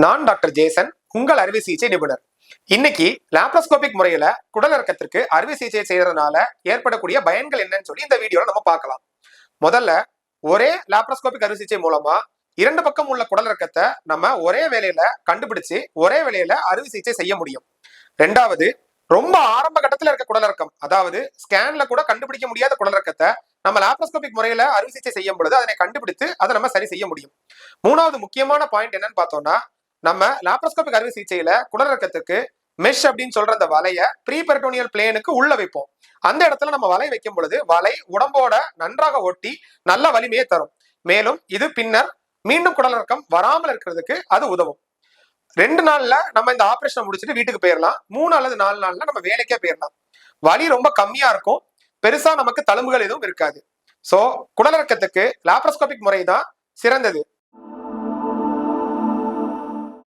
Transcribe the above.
நான் doctor Jason, உங்கள் அறுவை சிகிச்சை நிபுணர். இன்னைக்கு லாப்ரோஸ்கோபிக் முறையில குடல் இறக்கத்திற்கு அறுவை சிகிச்சை செய்யறதுனால ஏற்படக்கூடிய பயன்கள் என்னன்னு சொல்லி இந்த வீடியோல நம்ம பார்க்கலாம். முதல்ல, ஒரே லாப்ரோஸ்கோபிக் அறுவை சிகிச்சை மூலமா 2 பக்கம் உள்ள குடல் இறக்கத்தை நம்ம ஒரே வேளையில கண்டுபிடிச்சு ஒரே வேளையில அறுவை சிகிச்சை செய்ய முடியும். 2வது, ரொம்ப ஆரம்ப கட்டத்தில் இருக்க குடல் இறக்கம், அதாவது ஸ்கேன்ல கூட கண்டுபிடிக்க முடியாத குடல் இறக்கத்தை நம்ம லாப்ரோஸ்கோபிக் முறையில அறுவை சிகிச்சை செய்யும் பொழுது அதனை கண்டுபிடித்து அதை நம்ம சரி செய்ய முடியும். 3வது முக்கியமான பாயிண்ட் என்னன்னு பார்த்தோம்னா, நம்ம லாப்ரோஸ்கோபிக் அறுவை சிகிச்சையில குடல் இறக்கத்துக்கு மெஷ் அப்படின்னு சொல்ற அந்த வலைய ப்ரீபெரிட்டோனியல் பிளேனுக்கு உள்ள வைப்போம். அந்த இடத்துல நம்ம வலை வைக்கும் பொழுது வலை உடம்போட நன்றாக ஒட்டி நல்ல வலிமையை தரும். மேலும் இது பின்னர் மீண்டும் குடல் இறக்கம் வராமல் இருக்கிறதுக்கு அது உதவும். 2 நாள்ல நம்ம இந்த ஆபரேஷன் முடிச்சுட்டு வீட்டுக்கு போயிடலாம். 3 அல்லது 4 நாள்ல நம்ம வேலைக்கே போயிடலாம். வலி ரொம்ப கம்மியா இருக்கும். பெருசா நமக்கு தழும்புகள் எதுவும் இருக்காது. சோ குடல் இறக்கத்துக்கு லாப்ரோஸ்கோபிக் முறை தான் சிறந்தது.